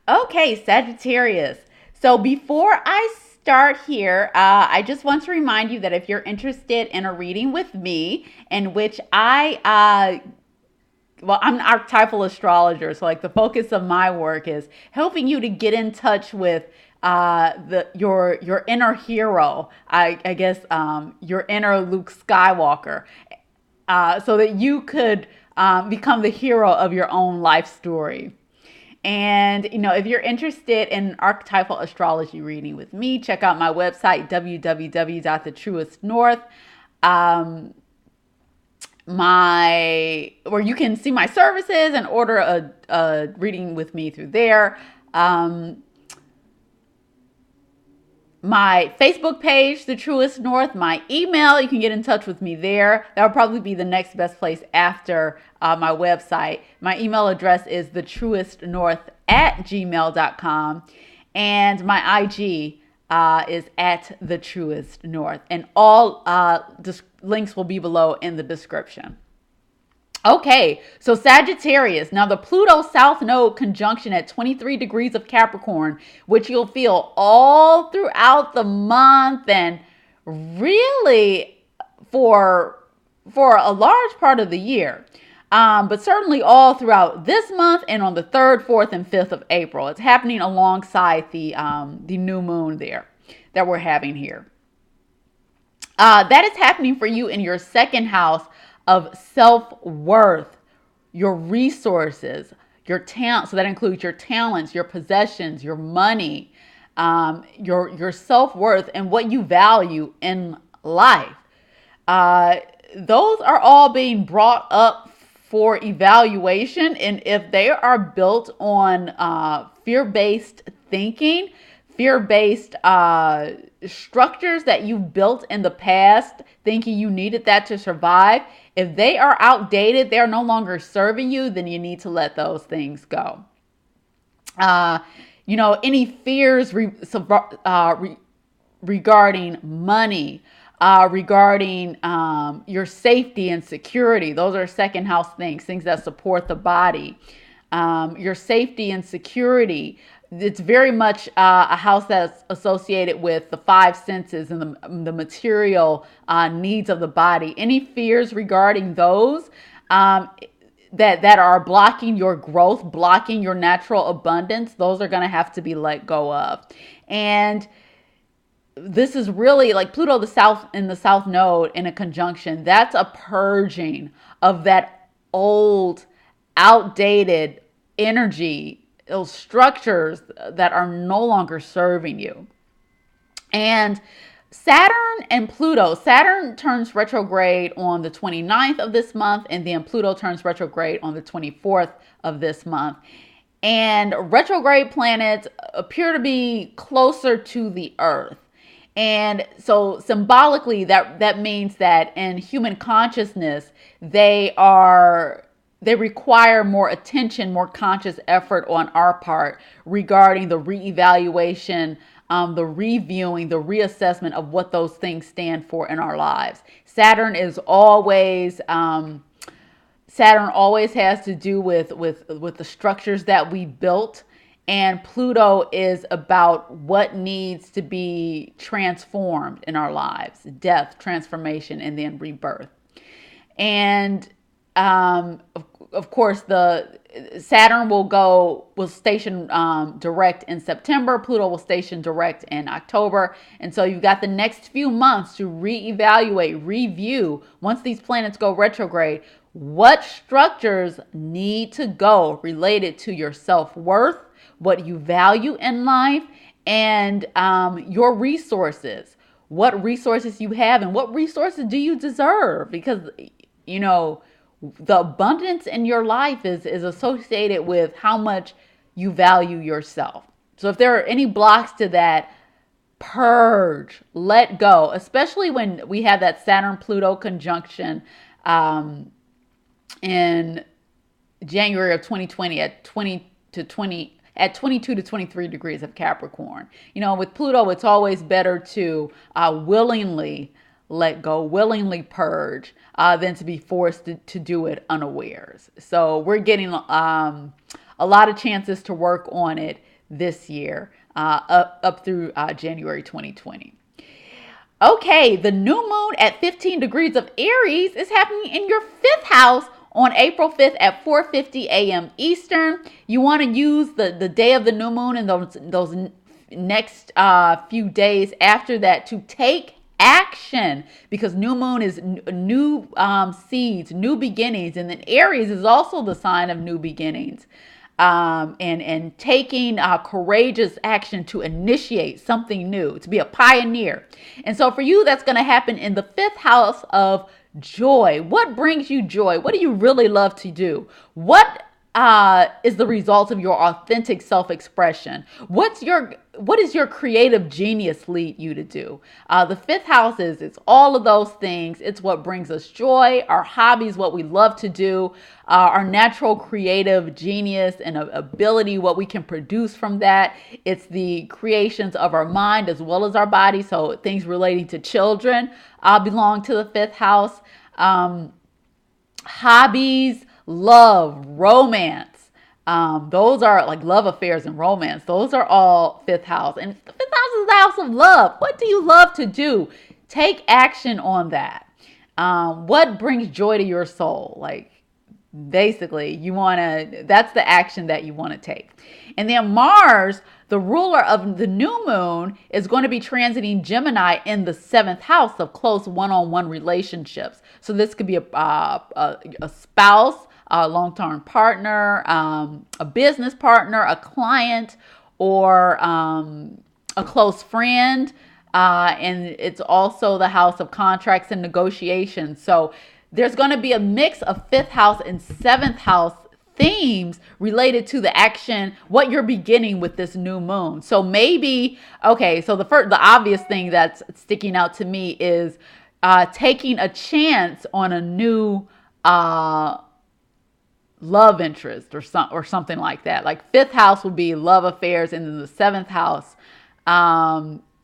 Okay, Sagittarius. So before I start here, I just want to remind you that if you're interested in a reading with me, in which I'm an archetypal astrologer, so like the focus of my work is helping you to get in touch with your inner hero. I guess your inner Luke Skywalker, so that you could become the hero of your own life story. And, if you're interested in archetypal astrology reading with me, check out my website, www.thetruestnorth. Um, where you can see my services and order a reading with me through there. My Facebook page, The Truest North, my email, you can get in touch with me there. That'll probably be the next best place after my website. My email address is thetruestnorth@gmail.com. And my IG is at The Truest North. And all links will be below in the description. Okay, so Sagittarius. Now, the Pluto South Node conjunction at 23 degrees of Capricorn, which you'll feel all throughout the month and really for a large part of the year. But certainly all throughout this month and on the 3rd, 4th, and 5th of April. It's happening alongside the new moon there that we're having here. That is happening for you in your second house of self-worth, your resources, your talent. So that includes your talents, your possessions, your money, your self-worth, and what you value in life. Those are all being brought up for evaluation. And if they are built on fear-based thinking, fear-based structures that you've built in the past, thinking you needed that to survive, if they are outdated, they're no longer serving you, then you need to let those things go. Any fears regarding money, regarding your safety and security, those are second house things that support the body. Your safety and security, it's very much a house that's associated with the five senses and the material needs of the body. Any fears regarding those that are blocking your growth, blocking your natural abundance, those are going to have to be let go of. And this is really like Pluto in the South Node in a conjunction. That's a purging of that old, outdated energy, those structures that are no longer serving you. And Saturn and Pluto. Saturn turns retrograde on the 29th of this month, and then Pluto turns retrograde on the 24th of this month. And retrograde planets appear to be closer to the Earth. And so symbolically, that means that in human consciousness, they require more attention, more conscious effort on our part regarding the reevaluation, the reviewing, the reassessment of what those things stand for in our lives. Saturn always has to do with the structures that we built. And Pluto is about what needs to be transformed in our lives: death, transformation, and then rebirth. And of course, the Saturn will station direct in September. Pluto will station direct in October. And so you've got the next few months to reevaluate, review, once these planets go retrograde, what structures need to go related to your self-worth, what you value in life, and your resources. What resources you have and what resources do you deserve? Because, the abundance in your life is associated with how much you value yourself. So if there are any blocks to that, purge, let go, especially when we have that Saturn-Pluto conjunction in January of 2020 at 22 to 23 degrees of Capricorn. With Pluto, it's always better to willingly let go, willingly purge, than to be forced to do it unawares. So we're getting a lot of chances to work on it this year, up through January 2020. Okay, the new moon at 15 degrees of Aries is happening in your fifth house on April 5th at 4:50 a.m. Eastern. You want to use the day of the new moon and those next few days after that to take action, because new moon is new seeds, new beginnings, and then Aries is also the sign of new beginnings. And taking courageous action to initiate something new, to be a pioneer. And so for you, that's going to happen in the fifth house of joy. What brings you joy? What do you really love to do? What is the result of your authentic self-expression? What is your creative genius lead you to do? The fifth house it's all of those things. It's what brings us joy, our hobbies, what we love to do, our natural creative genius and ability, what we can produce from that. It's the creations of our mind as well as our body. So things relating to children belong to the fifth house. Hobbies, love, romance. Those are like love affairs and romance. Those are all fifth house. And the fifth house is the house of love. What do you love to do? Take action on that. What brings joy to your soul? Like, basically, that's the action that you want to take. And then Mars, the ruler of the new moon, is going to be transiting Gemini in the seventh house of close one-on-one relationships. So this could be a spouse, a long-term partner, a business partner, a client, or a close friend. And it's also the house of contracts and negotiations. So there's going to be a mix of fifth house and seventh house themes related to the action, what you're beginning with this new moon. So maybe, okay, so the obvious thing that's sticking out to me is taking a chance on a new love interest or something like that. Like fifth house would be love affairs, and then the seventh house,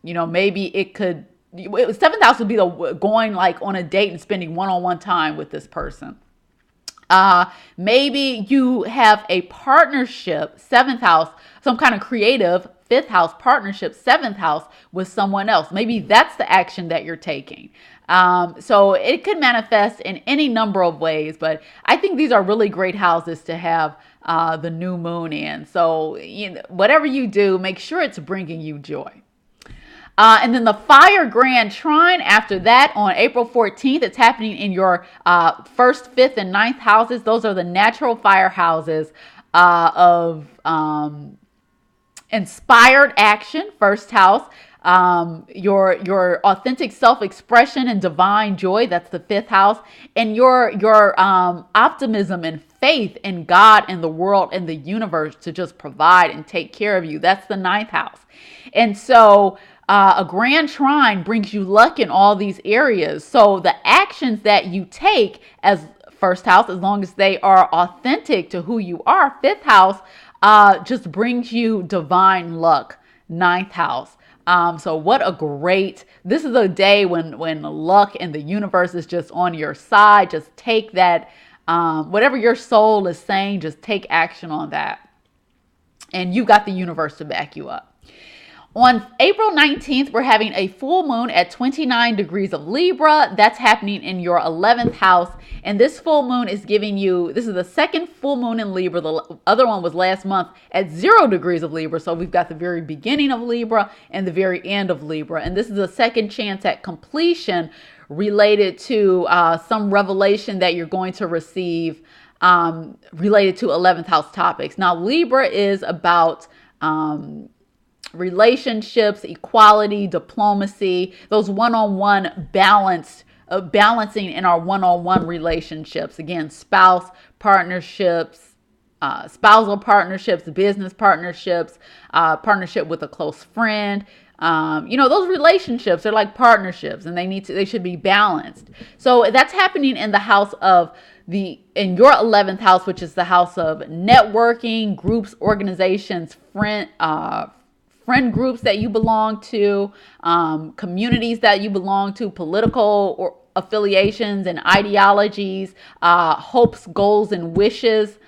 maybe it could. Seventh house would be going like on a date and spending one-on-one time with this person. Maybe you have a partnership, seventh house, some kind of creative fifth house partnership, seventh house with someone else. Maybe that's the action that you're taking. So it could manifest in any number of ways, but I think these are really great houses to have the new moon in. So whatever you do, make sure it's bringing you joy. And then the fire grand trine after that on April 14th, it's happening in your first, fifth, and ninth houses. Those are the natural fire houses of inspired action, first house. Your authentic self-expression and divine joy, that's the fifth house. And your optimism and faith in God and the world and the universe to just provide and take care of you, that's the ninth house. And so a grand trine brings you luck in all these areas. So the actions that you take as first house, as long as they are authentic to who you are, fifth house just brings you divine luck, ninth house. So this is a day when luck and the universe is just on your side. Just take that, whatever your soul is saying, just take action on that. And you got the universe to back you up. On April 19th, we're having a full moon at 29 degrees of Libra. That's happening in your 11th house. And this full moon is this is the second full moon in Libra. The other one was last month at 0 degrees of Libra. So we've got the very beginning of Libra and the very end of Libra. And this is a second chance at completion related to some revelation that you're going to receive related to 11th house topics. Now, Libra is about relationships, equality, diplomacy, those one-on-one balancing in our one-on-one relationships. Again, spousal partnerships, business partnerships, partnership with a close friend. Those relationships are like partnerships, and they should be balanced. So that's happening in the house of in your 11th house, which is the house of networking, groups, organizations, friend groups that you belong to, communities that you belong to, political affiliations and ideologies, hopes, goals, and wishes.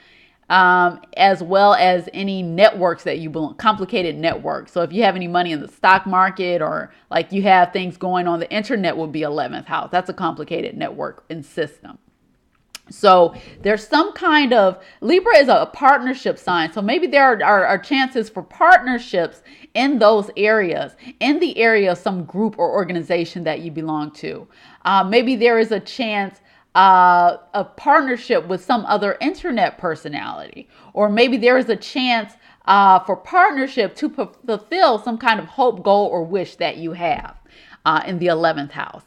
as well as any networks that you belong, complicated networks. So if you have any money in the stock market or like you have things going on the internet would be 11th house. That's a complicated network and system. So there's some kind of, Libra is a partnership sign. So maybe there are chances for partnerships in those areas, in the area of some group or organization that you belong to. Maybe there is a chance a partnership with some other internet personality, or maybe there is a chance for partnership to fulfill some kind of hope, goal, or wish that you have in the 11th house.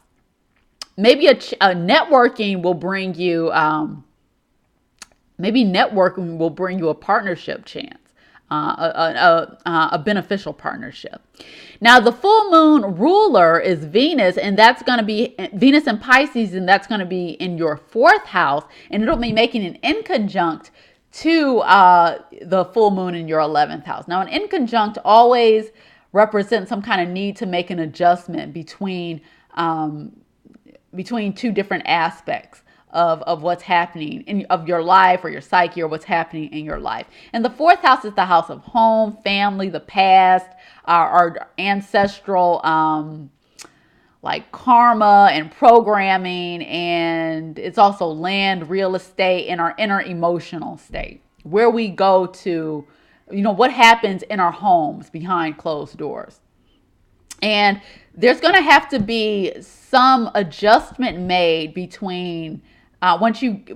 Maybe a networking will bring you, a partnership chance. A beneficial partnership. Now, the full moon ruler is Venus, and that's going to be Venus in Pisces, and that's going to be in your 4th house, and it'll be making an inconjunct to the full moon in your 11th house. Now, an inconjunct always represents some kind of need to make an adjustment between two different aspects of what's happening of your life or your psyche or what's happening in your life. And the 4th house is the house of home, family, the past, our ancestral like karma and programming, and it's also land, real estate, and our inner emotional state, where we go to, what happens in our homes behind closed doors. And there's going to have to be some adjustment made between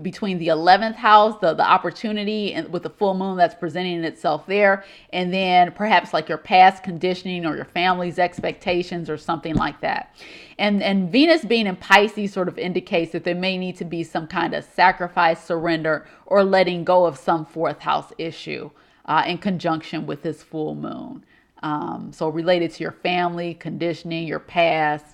between the 11th house, the opportunity, and with the full moon that's presenting itself there, and then perhaps like your past conditioning or your family's expectations or something like that. And Venus being in Pisces sort of indicates that there may need to be some kind of sacrifice, surrender, or letting go of some 4th house issue in conjunction with this full moon. So related to your family, conditioning, your past,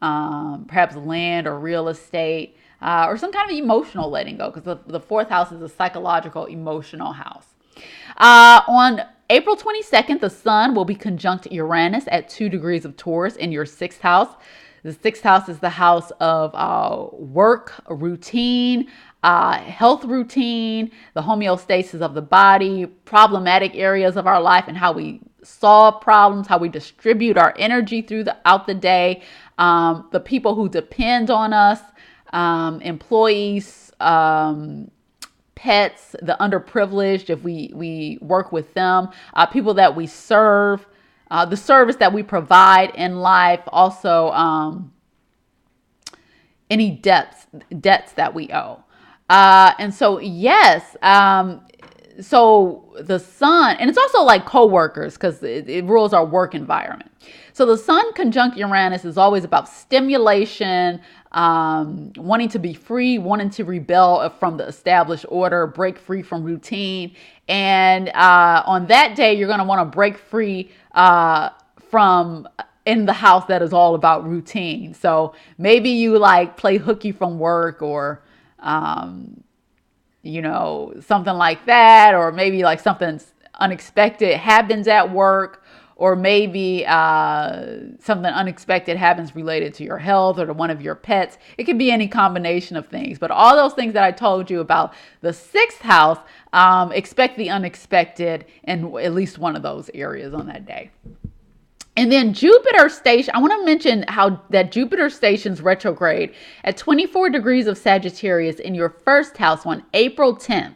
perhaps land or real estate, or some kind of emotional letting go, because the 4th house is a psychological, emotional house. On April 22nd, the sun will be conjunct Uranus at 2 degrees of Taurus in your 6th house. The 6th house is the house of work, routine, health routine, the homeostasis of the body, problematic areas of our life, and how we solve problems, how we distribute our energy throughout the day, the people who depend on us, employees, pets, the underprivileged, if we work with them, people that we serve, the service that we provide in life, also any debts that we owe. And so, yes, so the sun, and it's also like coworkers, because it rules our work environment. So the sun conjunct Uranus is always about stimulation, wanting to be free, wanting to rebel from the established order, break free from routine. And on that day, you're going to want to break free from in the house that is all about routine. So maybe you like play hooky from work, or something like that, or maybe like something unexpected happens at work, or maybe something unexpected happens related to your health or to one of your pets. It could be any combination of things, but all those things that I told you about the 6th house, expect the unexpected in at least one of those areas on that day. And then Jupiter station, I want to mention how that Jupiter stations retrograde at 24 degrees of Sagittarius in your 1st house on April 10th.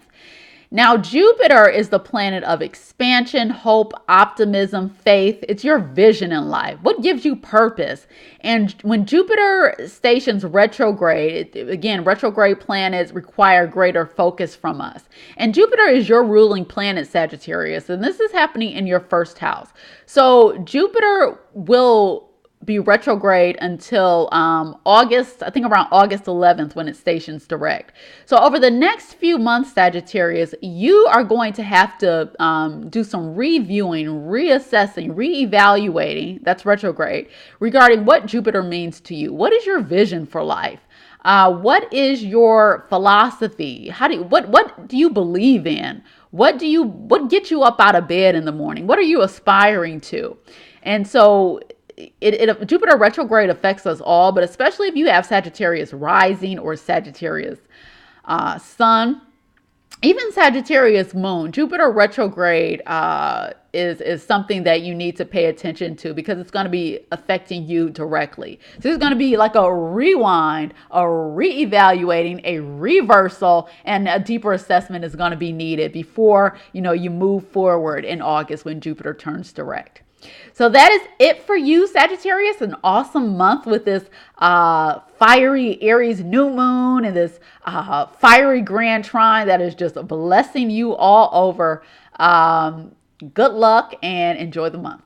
Now, Jupiter is the planet of expansion, hope, optimism, faith. It's your vision in life. What gives you purpose? And when Jupiter stations retrograde, again, retrograde planets require greater focus from us. And Jupiter is your ruling planet, Sagittarius, and this is happening in your 1st house. So Jupiter will be retrograde until August, I think around August 11th, when it stations direct. So over the next few months, Sagittarius, you are going to have to do some reviewing, reassessing, reevaluating, that's retrograde, regarding what Jupiter means to you. What is your vision for life? What is your philosophy? What do you believe in? What gets you up out of bed in the morning? What are you aspiring to? And so Jupiter retrograde affects us all, but especially if you have Sagittarius rising or Sagittarius sun. even Sagittarius moon, Jupiter retrograde is something that you need to pay attention to because it's going to be affecting you directly. So it's going to be like a rewind, a reevaluating, a reversal, and a deeper assessment is going to be needed before you move forward in August when Jupiter turns direct. So that is it for you, Sagittarius. An awesome month with this fiery Aries new moon and this fiery grand trine that is just blessing you all over. Good luck and enjoy the month.